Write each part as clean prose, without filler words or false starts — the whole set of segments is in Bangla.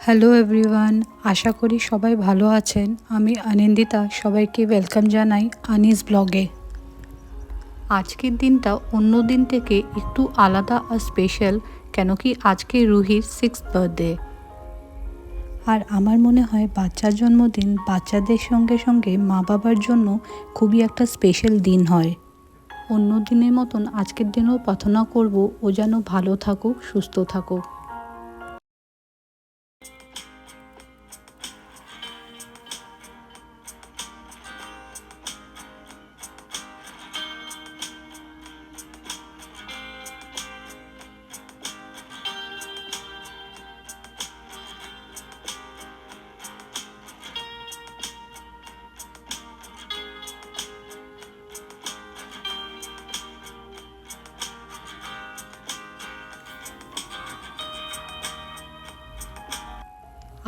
হ্যালো এভরিওয়ান, আশা করি সবাই ভালো আছেন। আমি আনন্দিতা, সবাইকে ওয়েলকাম জানাই আনিস ব্লগে। আজকের দিনটা অন্য দিন থেকে একটু আলাদা আর স্পেশাল, কেন কি আজকে রুহির 6th বার্থডে। আর আমার মনে হয় বাচ্চার জন্মদিন বাচ্চাদের সঙ্গে সঙ্গে মা বাবার জন্য খুবই একটা স্পেশাল দিন হয়। অন্য দিনের মতন আজকের দিনেও প্রার্থনা করব ও যেন ভালো থাকুক, সুস্থ থাকুক।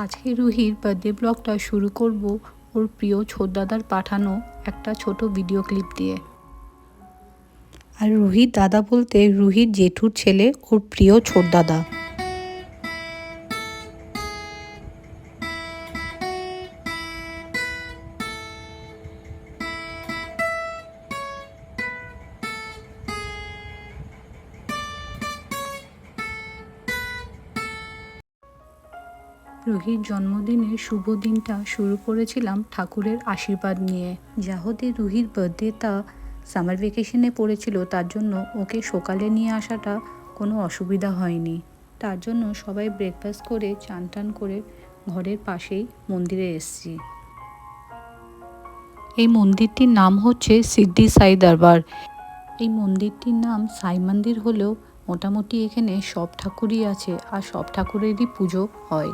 আজকে রুহির বার্থডে ব্লগটা শুরু করব ওর প্রিয় ছোটদাদার পাঠানো একটা ছোট ভিডিও ক্লিপ দিয়ে। আর রুহির দাদা বলতে রুহির জেঠুর ছেলে, ওর প্রিয় ছোটদাদা। রুহির জন্মদিনের শুভ দিনটা শুরু করেছিলাম ঠাকুরের আশীর্বাদ নিয়ে। যাহতে রুহির বার্থডেটা সামার ভ্যাকেশনে পড়েছিল, তার জন্য ওকে সকালে নিয়ে আসাটা কোনো অসুবিধা হয়নি। তার জন্য সবাই ব্রেকফাস্ট করে চান টান করে ঘরের পাশেই মন্দিরে এসেছি। এই মন্দিরটির নাম হচ্ছে সিদ্ধি সাই দরবার। এই মন্দিরটির নাম সাই মন্দির হলেও মোটামুটি এখানে সব ঠাকুরই আছে আর সব ঠাকুরেরই পুজো হয়।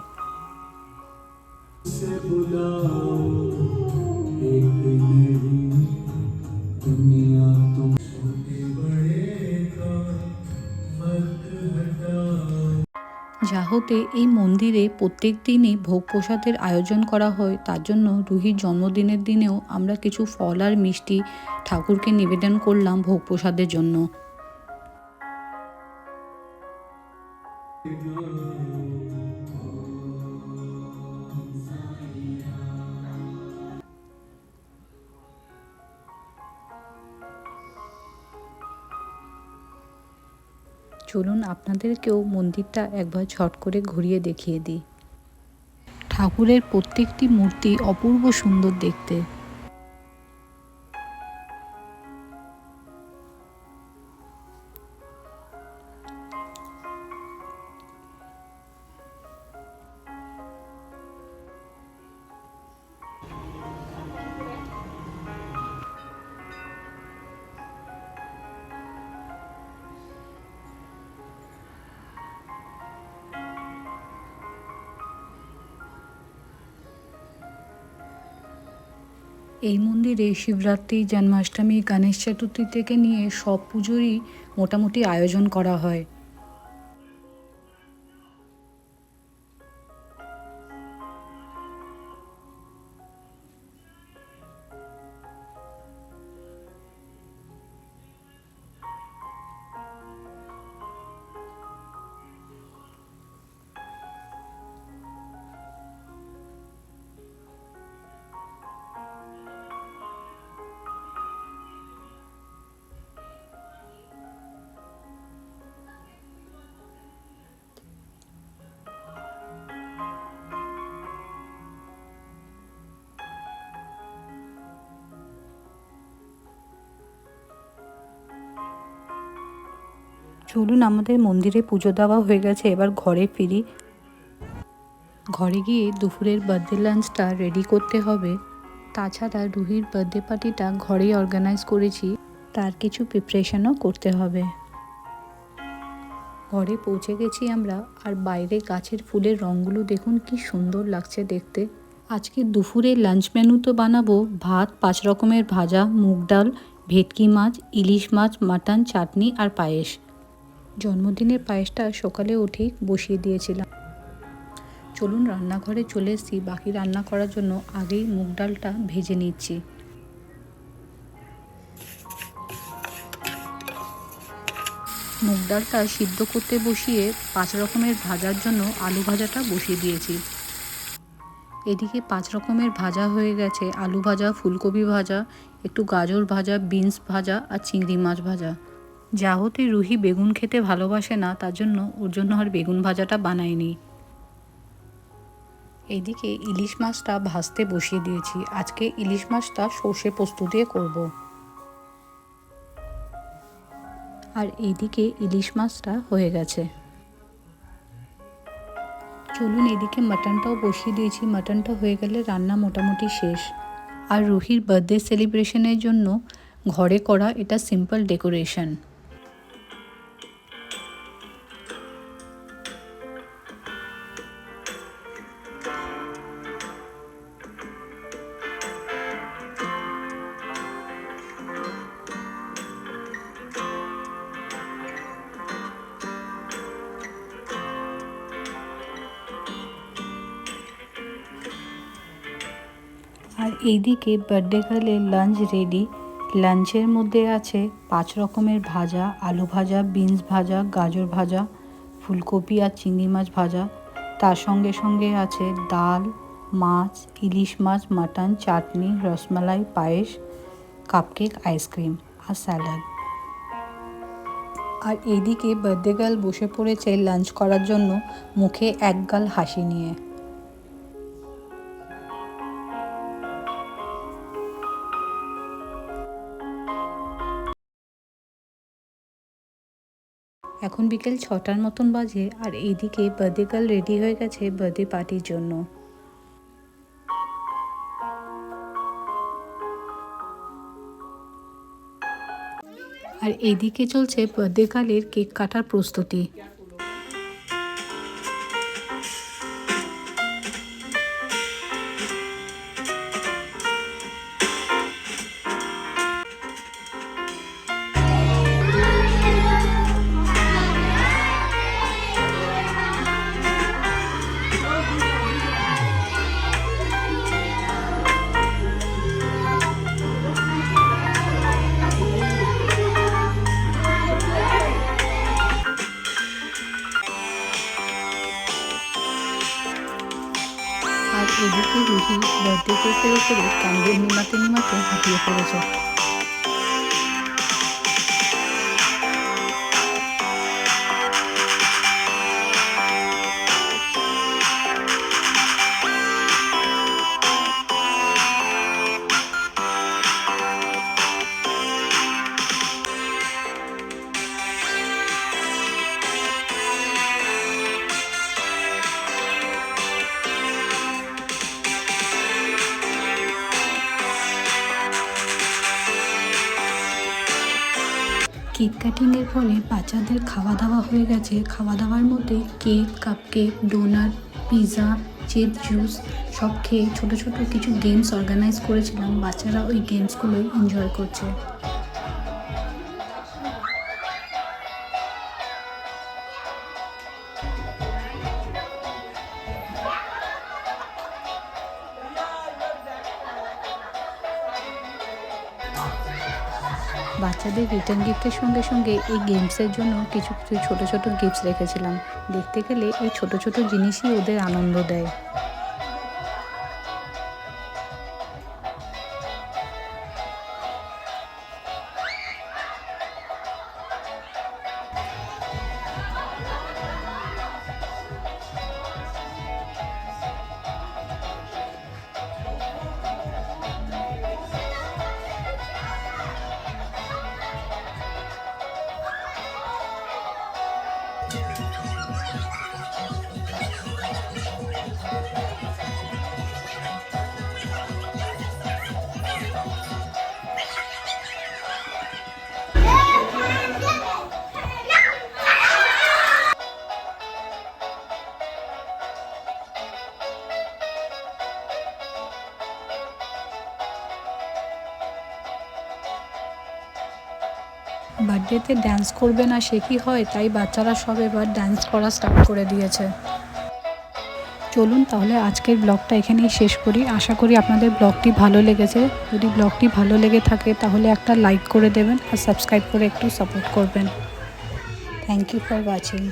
যাহতে এই মন্দিরে প্রত্যেক দিনই ভোগ প্রসাদের আয়োজন করা হয়, তার জন্য রুহির জন্মদিনের দিনেও আমরা কিছু ফল আর মিষ্টি ঠাকুরকে নিবেদন করলাম ভোগ প্রসাদের জন্য। চলুন আপনাদেরকেও মন্দিরটা একবার ঝট করে ঘুরিয়ে দেখিয়ে দিই। ঠাকুরের প্রত্যেকটি মূর্তি অপূর্ব সুন্দর দেখতে। এই মন্দিরে শিবরাত্রি, জন্মাষ্টমী, গণেশ চতুর্থী থেকে নিয়ে সব পুজোরই মোটামুটি আয়োজন করা হয়। চলুন, আমাদের মন্দিরে পুজো দেওয়া হয়ে গেছে, এবার ঘরে ফিরি। ঘরে গিয়ে দুপুরের বার্থডে লাঞ্চটা রেডি করতে হবে। তাছাড়া রুহির বার্থডে পার্টিটা ঘরেই অর্গানাইজ করেছি, তার কিছু প্রিপারেশনও করতে হবে। ঘরে পৌঁছে গেছি আমরা, আর বাইরে গাছের ফুলের রঙগুলো দেখুন কি সুন্দর লাগছে দেখতে। আজকে দুপুরে লাঞ্চ মেনু তো বানাবো ভাত, 5 রকমের ভাজা, মুগ ডাল, ভেটকি মাছ, ইলিশ মাছ, মাটন, চাটনি আর পায়েস। জন্মদিনের পায়েসটা সকালে উঠেই বসিয়ে দিয়েছিলাম। চলুন রান্নাঘরে চলে এসেছি, বাকি রান্না করার জন্য আগেই মুগ ডালটা ভেজে নিচ্ছি। মুগ ডালটা সিদ্ধ করতে বসিয়ে 5 রকমের ভাজার জন্য আলু ভাজাটা বসিয়ে দিয়েছি। এদিকে 5 রকমের ভাজা হয়ে গেছে, আলু ভাজা, ফুলকপি ভাজা, একটু গাজর ভাজা, বিনস ভাজা আর চিংড়ি মাছ ভাজা। যেহেতু রুহি বেগুন খেতে ভালোবাসে না, তার জন্য ওর জন্য আর বেগুন ভাজাটা বানাইনি। এইদিকে ইলিশ মাছটা ভাজতে বসিয়ে দিয়েছি। আজকে ইলিশ মাছটা সর্ষে পোস্ত দিয়ে করব। আর এইদিকে ইলিশ মাছটা হয়ে গেছে। চলুন, এদিকে মাটনটাও বসিয়ে দিয়েছি। মাটনটা হয়ে গেলে রান্না মোটামুটি শেষ। আর রুহির বার্থডে সেলিব্রেশনের জন্য ঘরে করা এটা সিম্পল ডেকোরেশন। আর এইদিকে বার্থডে গার্লের লাঞ্চ রেডি। লাঞ্চের মধ্যে আছে 5 রকমের ভাজা, আলু ভাজা, বিনস ভাজা, গাজর ভাজা, ফুলকপি আর চিংড়ি মাছ ভাজা। তার সঙ্গে সঙ্গে আছে ডাল, মাছ, ইলিশ মাছ, মাটন, চাটনি, রসমালাই, পায়েস, কাপকেক, আইসক্রিম আর স্যালাড। আর এইদিকে বার্থডে গার্ল বসে পড়েছে লাঞ্চ করার জন্য, মুখে একগাল হাসি নিয়ে। এখন বিকেল 6টার মতন বাজে। আর এইদিকে বার্থডে গার্ল রেডি হয়ে গেছে বার্থডে পার্টির জন্য। আর এইদিকে চলছে বার্থডে গার্লের কেক কাটার প্রস্তুতি। আর এদিকে রুহি বার্থডে কেকের উপরে ক্যান্ডেল নিমাতে নিমাতে হাঁপিয়ে পড়েছে। কেক কাটিংয়ের পরে বাচ্চাদের খাওয়া দাওয়া হয়ে গেছে। খাওয়া দাওয়ার মধ্যে cake, cupcake, donut, pizza, cheese, juice সব খেয়ে ছোটো ছোটো কিছু গেমস অর্গানাইজ করেছিলাম। বাচ্চারা ওই গেমসগুলোই এনজয় করছে। বাচ্চাদের রিটার্ন গিফটের সঙ্গে সঙ্গে এই গেমসের জন্য কিছু কিছু ছোটো ছোটো গিফটস রেখেছিলাম। দেখতে গেলে এই ছোটো ছোটো জিনিসই ওদের আনন্দ দেয়। বার্থডেতে ড্যান্স করবে না সে কি হয়, তাই বাচ্চারা সব এবার ড্যান্স করা স্টার্ট করে দিয়েছে। চলুন তাহলে আজকের ব্লগটা এখানেই শেষ করি। আশা করি আপনাদের ব্লগটি ভালো লেগেছে। যদি ব্লগটি ভালো লেগে থাকে তাহলে একটা লাইক করে দেবেন আর সাবস্ক্রাইব করে একটু সাপোর্ট করবেন। Thank you for watching.